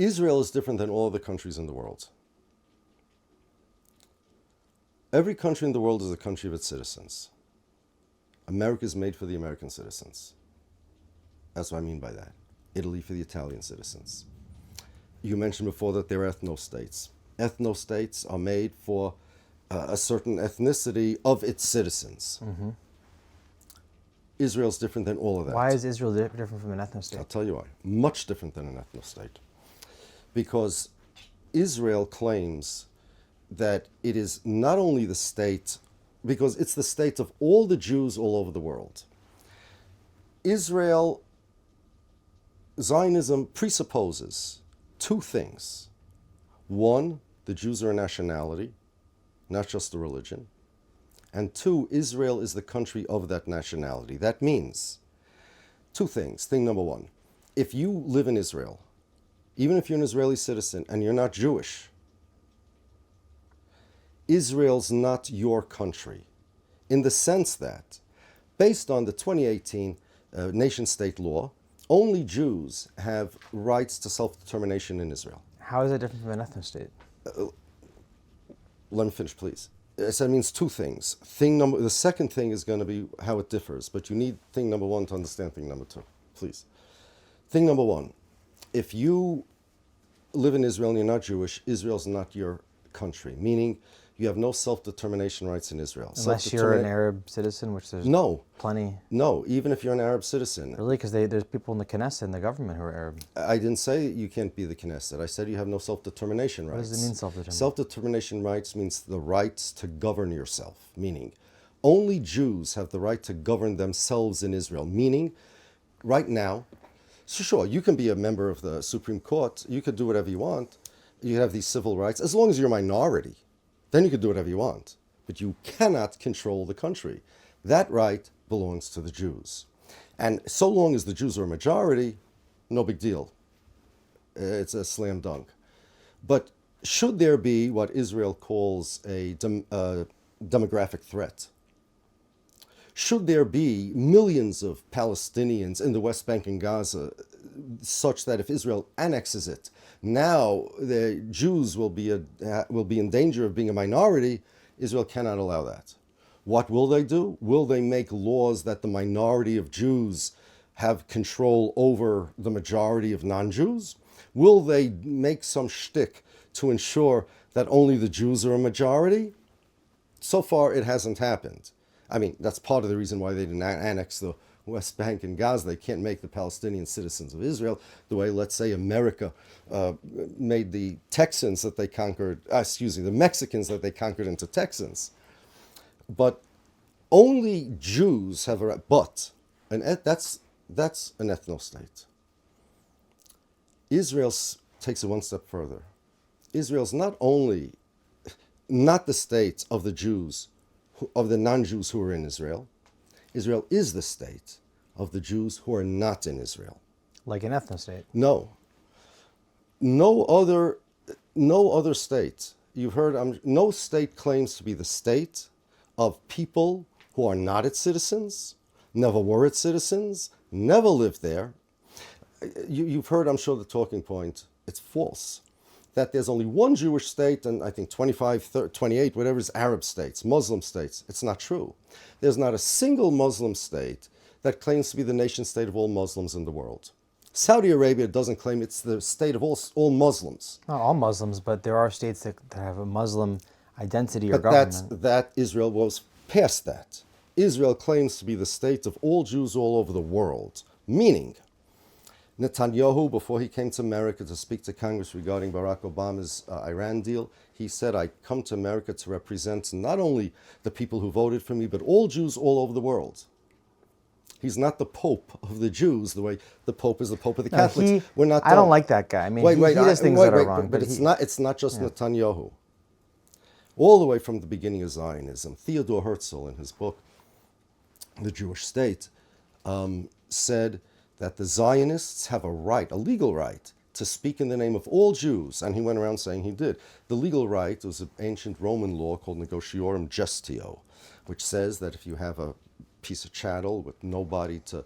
Israel is different than all other countries in the world. Every country in the world is a country of its citizens. America is made for the American citizens. That's what I mean by that. Italy for the Italian citizens. You mentioned before that there are ethno-states. Ethno-states are made for a certain ethnicity of its citizens. Mm-hmm. Israel's different than all of that. Why is Israel different from an ethno-state? I'll tell you why. Much different than an ethno-state. Because Israel claims that it is not only the state, because it's the state of all the Jews all over the world. Zionism presupposes two things. One, the Jews are a nationality, not just a religion. And two, Israel is the country of that nationality. That means two things. Thing number one, if you live in Israel, even if you're an Israeli citizen and you're not Jewish, Israel's not your country, in the sense that, based on the 2018 nation-state law, only Jews have rights to self-determination in Israel. How is it different from an ethno-state? Let me finish, please. So that means two things. The second thing is going to be how it differs, but you need thing number one to understand thing number two, please. Thing number one, if you live in Israel and you're not Jewish, Israel's not your country, meaning you have no self-determination rights in Israel. Unless you're an Arab citizen, which there's plenty. No, even if you're an Arab citizen. Really? Because there's people in the Knesset and the government who are Arab. I didn't say you can't be the Knesset. I said you have no self-determination rights. What does it mean, self-determination? Self-determination rights means the rights to govern yourself, meaning only Jews have the right to govern themselves in Israel, meaning right now, so sure, you can be a member of the Supreme Court, you could do whatever you want, you have these civil rights, as long as you're a minority. Then you can do whatever you want, but you cannot control the country. That right belongs to the Jews. And so long as the Jews are a majority, no big deal. It's a slam dunk. But should there be what Israel calls a demographic threat, should there be millions of Palestinians in the West Bank and Gaza, such that if Israel annexes it, now the Jews will be in danger of being a minority, Israel cannot allow that. What will they do? Will they make laws that the minority of Jews have control over the majority of non-Jews? Will they make some shtick to ensure that only the Jews are a majority? So far, it hasn't happened. I mean, that's part of the reason why they didn't annex the West Bank and Gaza. They can't make the Palestinians citizens of Israel the way, let's say, America made the Texans that they conquered, the Mexicans that they conquered into Texans. But only Jews have a right, that's an ethno-state. Israel takes it one step further. Israel's not only not the state of the Jews, of the non-Jews who are in Israel. Israel is the state of the Jews who are not in Israel. Like an ethno-state? No. No other state. You've heard, no state claims to be the state of people who are not its citizens, never were its citizens, never lived there. You've heard, I'm sure, the talking point. It's false. That there's only one Jewish state and I think 25, 30, 28, whatever is Arab states, Muslim states. It's not true. There's not a single Muslim state that claims to be the nation state of all Muslims in the world. Saudi Arabia doesn't claim it's the state of all Muslims. Not all Muslims, but there are states that have a Muslim identity or government. That Israel was past that. Israel claims to be the state of all Jews all over the world, meaning Netanyahu, before he came to America to speak to Congress regarding Barack Obama's Iran deal, he said, I come to America to represent not only the people who voted for me, but all Jews all over the world. He's not the Pope of the Jews, the way the Pope is the Pope of the Catholics. I don't like that guy. I mean, he does things that are wrong. But it's not just Netanyahu. All the way from the beginning of Zionism, Theodore Herzl, in his book, The Jewish State, said that the Zionists have a right, a legal right, to speak in the name of all Jews, and he went around saying he did. The legal right was an ancient Roman law called negotiorum gestio, which says that if you have a piece of chattel with nobody to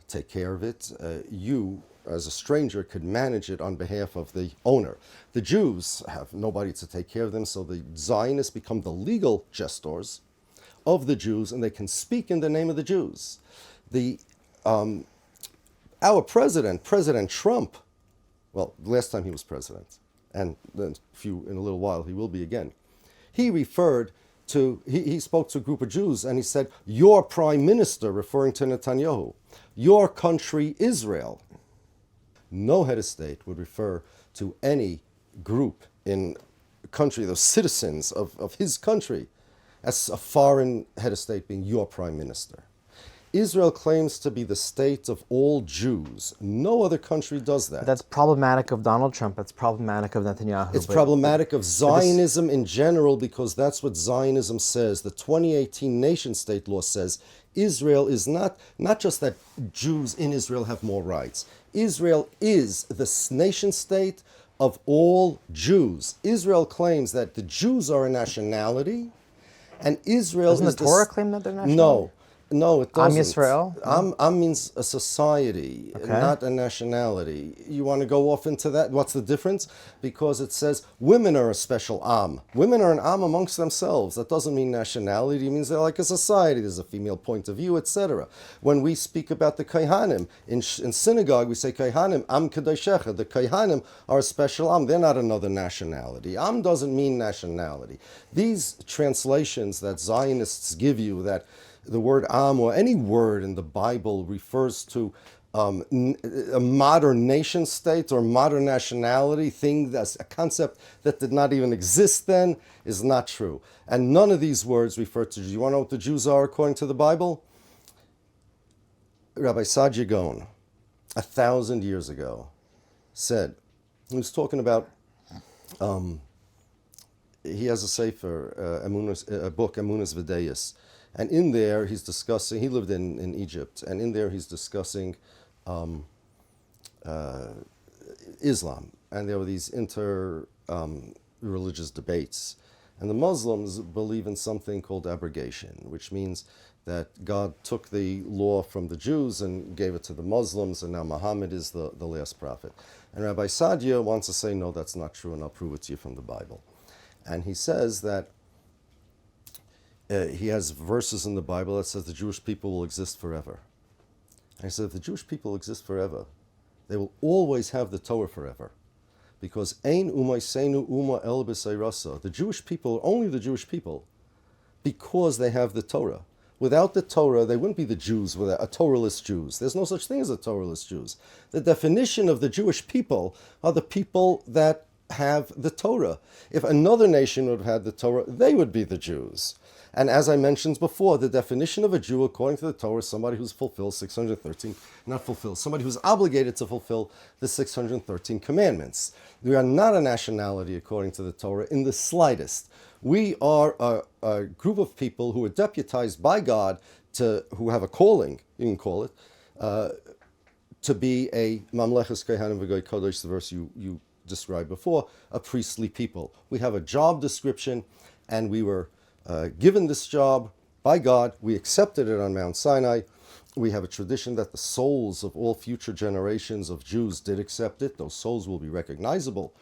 take care of it, you as a stranger, could manage it on behalf of the owner. The Jews have nobody to take care of them, so the Zionists become the legal gestors of the Jews, and they can speak in the name of the Jews. Our president, President Trump, well, last time he was president, and then in a little while he will be again, he spoke to a group of Jews and he said, your prime minister, referring to Netanyahu, your country Israel. No head of state would refer to any group in a country, those citizens of his country, as a foreign head of state being your prime minister. Israel claims to be the state of all Jews. No other country does that. That's problematic of Donald Trump. That's problematic of Netanyahu. It's problematic of Zionism in general, because that's what Zionism says. The 2018 nation-state law says Israel is not just that Jews in Israel have more rights. Israel is the nation-state of all Jews. Israel claims that the Jews are a nationality, and Israel Doesn't the Torah claim that they're nationality? No, it doesn't. Am Yisrael? Am means a society, not a nationality. You want to go off into that? What's the difference? Because it says women are a special am. Women are an am amongst themselves. That doesn't mean nationality. It means they're like a society. There's a female point of view, etc. When we speak about the Kohanim, in synagogue, we say Kohanim, am kadoshecha. The Kohanim are a special am. They're not another nationality. Am doesn't mean nationality. These translations that Zionists give you, that the word am or any word in the Bible refers to a modern nation state or modern nationality thing, that's a concept that did not even exist then, is not true. And none of these words refer to Jews. You want to know what the Jews are according to the Bible? Rabbi Saadia Gaon, 1,000 years ago, said, he was talking about, he has a sefer, a book, Emunas V'Deis. And in there, he's discussing, he lived in Egypt, and in there he's discussing Islam. And there were these religious debates. And the Muslims believe in something called abrogation, which means that God took the law from the Jews and gave it to the Muslims, and now Muhammad is the last prophet. And Rabbi Saadia wants to say, no, that's not true, and I'll prove it to you from the Bible. And he says that he has verses in the Bible that says the Jewish people will exist forever. And he said, if the Jewish people exist forever, they will always have the Torah forever. Because Ein Umayseinu Uma El B'Seirasa, the Jewish people are only the Jewish people because they have the Torah. Without the Torah, they wouldn't be the Jews, without a Torahless Jews. There's no such thing as a Torahless Jews. The definition of the Jewish people are the people that have the Torah. If another nation would have had the Torah, they would be the Jews. And as I mentioned before, the definition of a Jew, according to the Torah, is somebody who's somebody who's obligated to fulfill the 613 commandments. We are not a nationality, according to the Torah, in the slightest. We are a group of people who are deputized by God who have a calling, you can call it, to be a Mamleches Kohanim V'Goy Kodesh, the verse you described before, a priestly people. We have a job description, and we were given this job by God. We accepted it on Mount Sinai. We have a tradition that the souls of all future generations of Jews did accept it. Those souls will be recognizable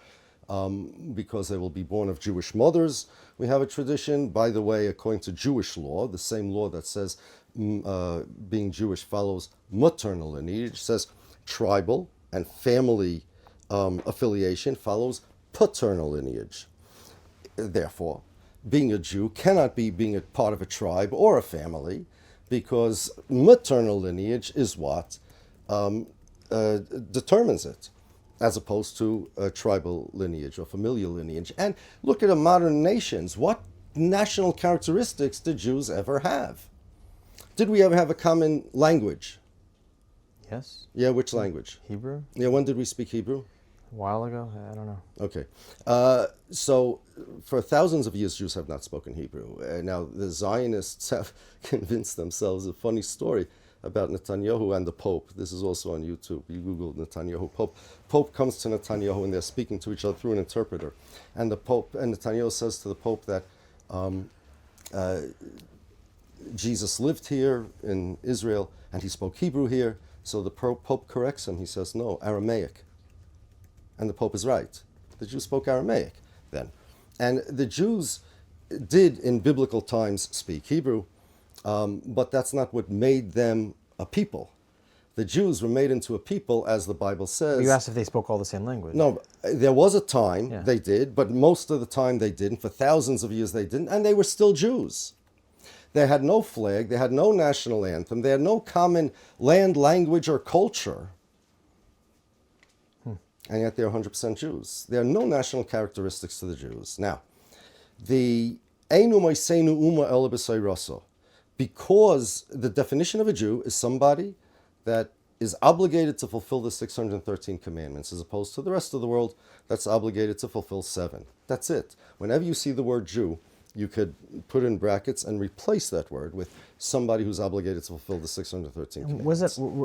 because they will be born of Jewish mothers. We have a tradition, by the way, according to Jewish law, the same law that says being Jewish follows maternal lineage, says tribal and family affiliation follows paternal lineage. Therefore, being a Jew cannot be being a part of a tribe or a family, because maternal lineage is what determines it, as opposed to a tribal lineage or familial lineage. And look at the modern nations. What national characteristics did Jews ever have? Did we ever have a common language? Yes. Yeah, which language? Hebrew. Yeah, when did we speak Hebrew? A while ago? I don't know. Okay. So for thousands of years, Jews have not spoken Hebrew. Now, the Zionists have convinced themselves, a funny story about Netanyahu and the Pope. This is also on YouTube. You Google Netanyahu Pope. Pope comes to Netanyahu and they're speaking to each other through an interpreter. And Netanyahu says to the Pope that Jesus lived here in Israel and he spoke Hebrew here. So the Pope corrects him. He says, no, Aramaic. And the Pope is right. The Jews spoke Aramaic then. And the Jews did in biblical times speak Hebrew, but that's not what made them a people. The Jews were made into a people, as the Bible says. You asked if they spoke all the same language. No, there was a time they did, but most of the time they didn't. For thousands of years they didn't, and they were still Jews. They had no flag, they had no national anthem, they had no common land, language, or culture. And yet they're 100% Jews. There are no national characteristics to the Jews. Now, the Einu Moisenu Uma Ela B'Soiraso, because the definition of a Jew is somebody that is obligated to fulfill the 613 commandments, as opposed to the rest of the world that's obligated to fulfill 7. That's it. Whenever you see the word Jew, you could put in brackets and replace that word with somebody who's obligated to fulfill the 613 commandments.